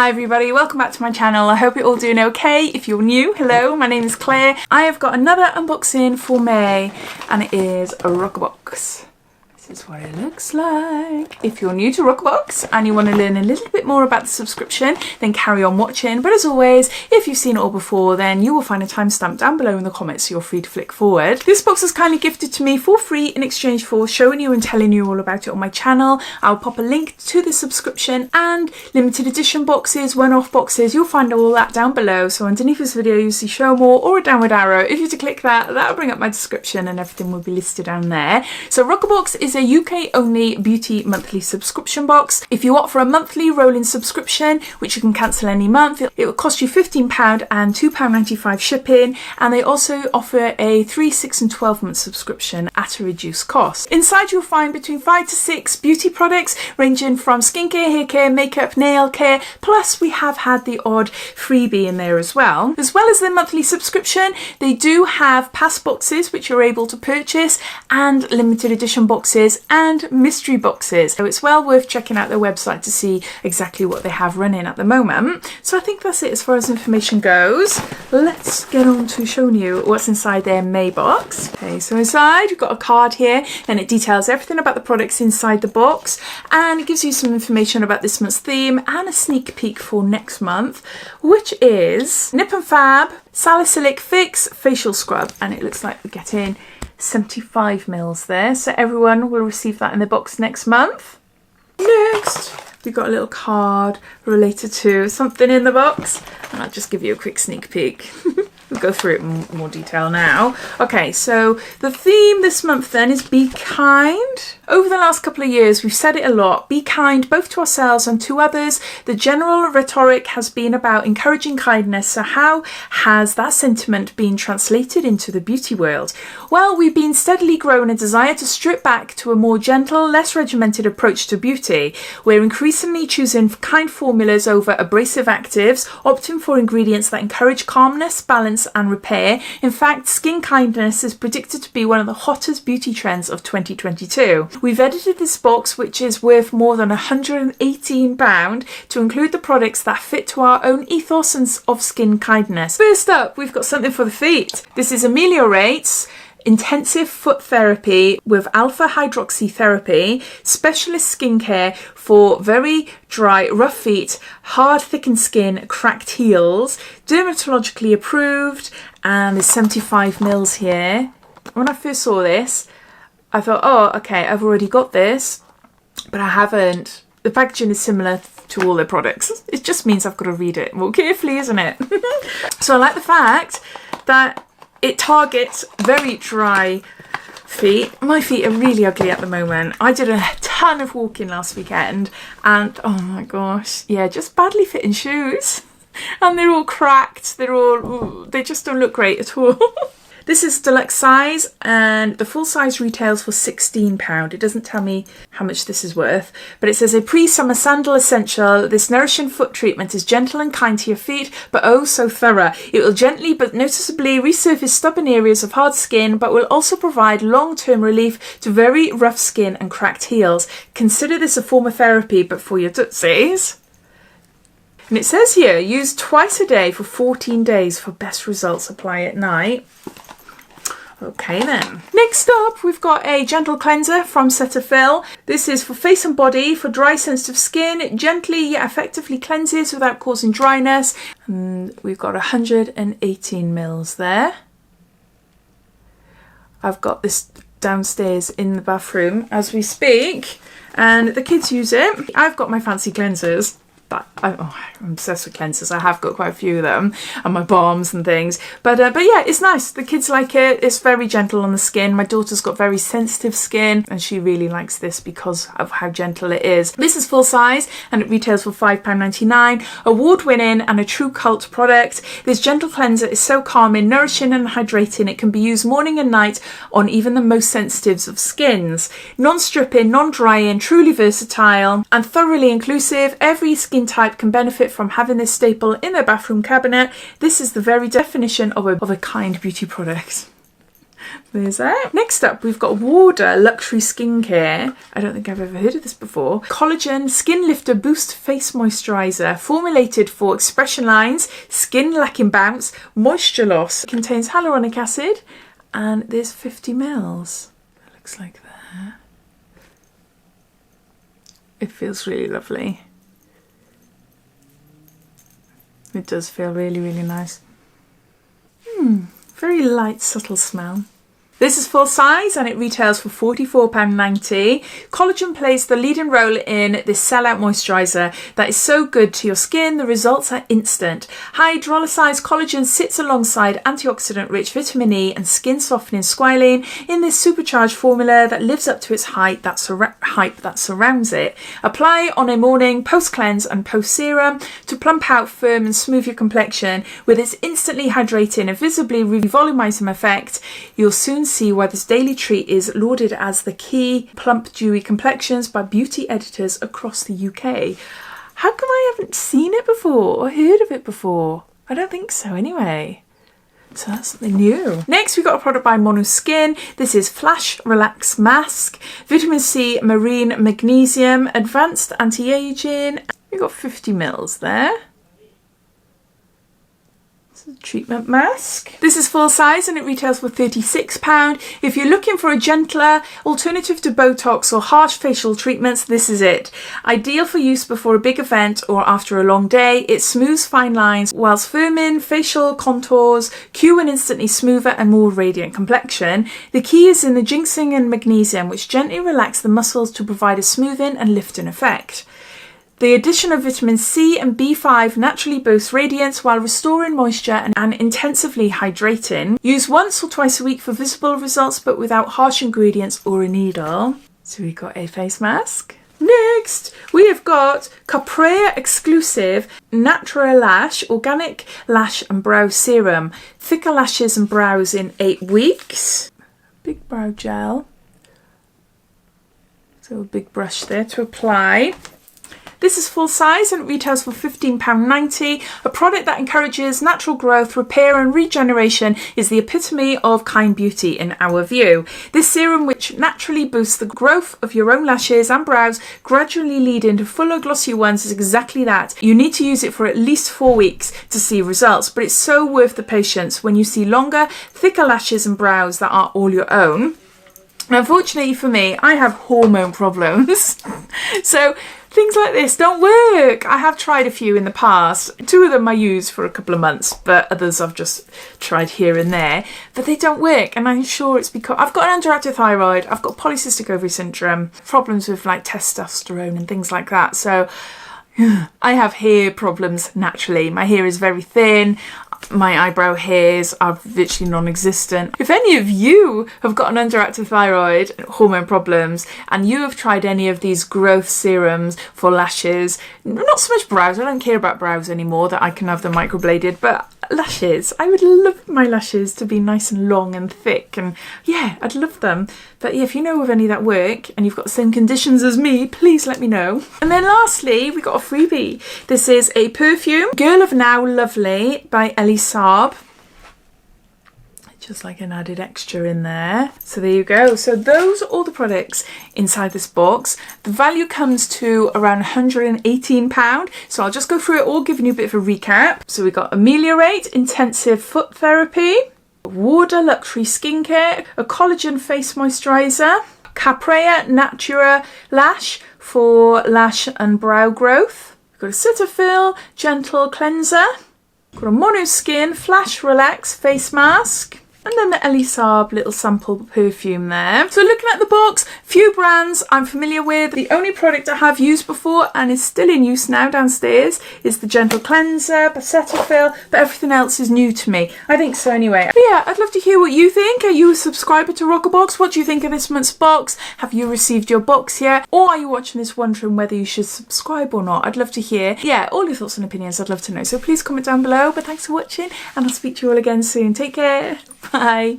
Hi everybody, welcome back to my channel. I hope you're all doing okay. If you're new, hello, my name is Claire. I have got another unboxing for May and it is a Roccabox. This is what it looks like. If you're new to Roccabox and you want to learn a little bit more about the subscription, then carry on watching. But as always, if you've seen it all before, then you will find a timestamp down below in the comments, so you're free to flick forward. This box was kindly gifted to me for free in exchange for showing you and telling you all about it on my channel. I'll pop a link to the subscription and limited edition boxes, one-off boxes. You'll find all that down below. So underneath this video, you'll see show more or a downward arrow. If you were to click that, that'll bring up my description and everything will be listed down there. So Roccabox is a UK only beauty monthly subscription box. If you opt for a monthly rolling subscription, which you can cancel any month, it will cost you £15 and £2.95 shipping, and they also offer a 3, 6 and 12 month subscription at a reduced cost. Inside you'll find between 5 to 6 beauty products ranging from skincare, hair care, makeup, nail care, plus we have had the odd freebie in there as well. As well as their monthly subscription, they do have pass boxes which you're able to purchase, and limited edition boxes and mystery boxes. So it's well worth checking out their website to see exactly what they have running at the moment. So I think that's it as far as information goes. Let's get on to showing you what's inside their May box. Okay, so inside you've got a card here and it details everything about the products inside the box, and it gives you some information about this month's theme and a sneak peek for next month, which is Nip and Fab Salicylic Fix Facial Scrub, and it looks like we're getting 75 mils there, so everyone will receive that in the box next month. Next, we've got a little card related to something in the box, and I'll just give you a quick sneak peek. We'll go through it in more detail now. Okay, so the theme this month then is Be Kind. Over the last couple of years, we've said it a lot, be kind both to ourselves and to others. The general rhetoric has been about encouraging kindness, so how has that sentiment been translated into the beauty world? Well, we've been steadily growing a desire to strip back to a more gentle, less regimented approach to beauty. We're increasingly choosing kind formulas over abrasive actives, opting for ingredients that encourage calmness, balance and repair. In fact, skin kindness is predicted to be one of the hottest beauty trends of 2022. We've edited this box, which is worth more than £118, to include the products that fit to our own ethos of skin kindness. First up, we've got something for the feet. This is Ameliorates Intensive Foot Therapy with Alpha Hydroxy Therapy, specialist skincare for very dry, rough feet, hard, thickened skin, cracked heels, dermatologically approved, and there's 75 mils here. When I first saw this, I thought, oh, okay, I've already got this, but I haven't. The packaging is similar to all their products. It just means I've got to read it more carefully, isn't it? So I like the fact that it targets very dry feet. My feet are really ugly at the moment. I did a ton of walking last weekend and oh my gosh, yeah, just badly fitting shoes. And they're all cracked. They just don't look great at all. This is deluxe size and the full size retails for £16. It doesn't tell me how much this is worth, but it says a pre-summer sandal essential. This nourishing foot treatment is gentle and kind to your feet, but oh so thorough. It will gently but noticeably resurface stubborn areas of hard skin, but will also provide long-term relief to very rough skin and cracked heels. Consider this a form of therapy, but for your tootsies. And it says here, use twice a day for 14 days for best results. Apply at night. Okay then. Next up, we've got a gentle cleanser from Cetaphil. This is for face and body for dry, sensitive skin. It gently yet effectively cleanses without causing dryness. And we've got 118 mils there. I've got this downstairs in the bathroom as we speak, and the kids use it. I've got my fancy cleansers. But I'm obsessed with cleansers. I have got quite a few of them, and my balms and things. But yeah, it's nice. The kids like it. It's very gentle on the skin. My daughter's got very sensitive skin, and she really likes this because of how gentle it is. This is full size, and it retails for £5.99. Award-winning and a true cult product. This gentle cleanser is so calming, nourishing, and hydrating. It can be used morning and night on even the most sensitives of skins. Non-stripping, non-drying, truly versatile, and thoroughly inclusive. Every skin type can benefit from having this staple in their bathroom cabinet. This is the very definition of a kind beauty product. There's that. Next up, we've got Warder Luxury Skincare. I don't think I've ever heard of this before. Collagen Skin Lifter Boost Face Moisturizer, formulated for expression lines, skin lacking bounce, moisture loss. It contains hyaluronic acid, and there's 50 mils. It looks like that. It feels really lovely. It does feel really, really nice. Very light, subtle smell. This is full size and it retails for £44.90. Collagen plays the leading role in this sellout moisturiser that is so good to your skin. The results are instant. Hydrolyzed collagen sits alongside antioxidant-rich vitamin E and skin-softening squalene in this supercharged formula that lives up to its hype that surrounds it. Apply on a morning, post-cleanse and post-serum to plump out, firm and smooth your complexion. With its instantly hydrating and visibly revolumizing effect, you'll soon see why this daily treat is lauded as the key plump dewy complexions by beauty editors across the UK. How come I haven't seen it before or heard of it before? I don't think so anyway. So that's something new. Next we've got a product by Mono Skin. This is Flash Relax Mask, Vitamin C, Marine Magnesium, Advanced Anti-Aging. We've got 50 mils there. Treatment mask. This is full size and it retails for £36. If you're looking for a gentler alternative to Botox or harsh facial treatments, this is it. Ideal for use before a big event or after a long day. It smooths fine lines whilst firming facial contours, cue an instantly smoother and more radiant complexion. The key is in the ginseng and magnesium, which gently relax the muscles to provide a smoothing and lifting effect. The addition of vitamin C and B5 naturally boosts radiance while restoring moisture and intensively hydrating. Use once or twice a week for visible results, but without harsh ingredients or a needle. So we've got a face mask. Next, we have got Caprea exclusive Natural Lash Organic Lash and Brow Serum. Thicker lashes and brows in 8 weeks. Big brow gel. So a big brush there to apply. This is full size and it retails for £15.90. A product that encourages natural growth, repair and regeneration is the epitome of kind beauty in our view. This serum, which naturally boosts the growth of your own lashes and brows, gradually leading to fuller, glossier ones, is exactly that. You need to use it for at least 4 weeks to see results, but it's so worth the patience when you see longer, thicker lashes and brows that are all your own. Unfortunately for me, I have hormone problems. So things like this don't work. I have tried a few in the past. 2 of them I used for a couple of months, but others I've just tried here and there. But they don't work, and I'm sure it's because I've got an underactive thyroid, I've got polycystic ovary syndrome, problems with like testosterone and things like that. So I have hair problems naturally. My hair is very thin. My eyebrow hairs are virtually non-existent. If any of you have got an underactive thyroid, hormone problems, and you have tried any of these growth serums for lashes, not so much brows, I don't care about brows anymore, that I can have them microbladed, but lashes, I would love my lashes to be nice and long and thick, and yeah, I'd love them. But yeah, if you know of any that work and you've got the same conditions as me, please let me know. And then lastly, we got a freebie. This is a perfume, Girl of Now Lovely by Ellie Saab. Just like an added extra in there. So there you go. So those are all the products inside this box. The value comes to around £118. So I'll just go through it all, giving you a bit of a recap. So we got Ameliorates Intensive Foot Therapy, Warder Luxury Skincare, a Collagen Face Moisturizer, Caprea Natura Lash for lash and brow growth. We've got a Cetaphil Gentle Cleanser. We've got a Mono Skin Flash Relax Face Mask. And then the Ellie Saab little sample perfume there. So looking at the box, few brands I'm familiar with. The only product I have used before and is still in use now downstairs is the Gentle Cleanser by Cetaphil, but everything else is new to me. I think so anyway. But yeah, I'd love to hear what you think. Are you a subscriber to Roccabox? What do you think of this month's box? Have you received your box yet? Or are you watching this wondering whether you should subscribe or not? I'd love to hear. Yeah, all your thoughts and opinions I'd love to know. So please comment down below. But thanks for watching and I'll speak to you all again soon. Take care. Bye.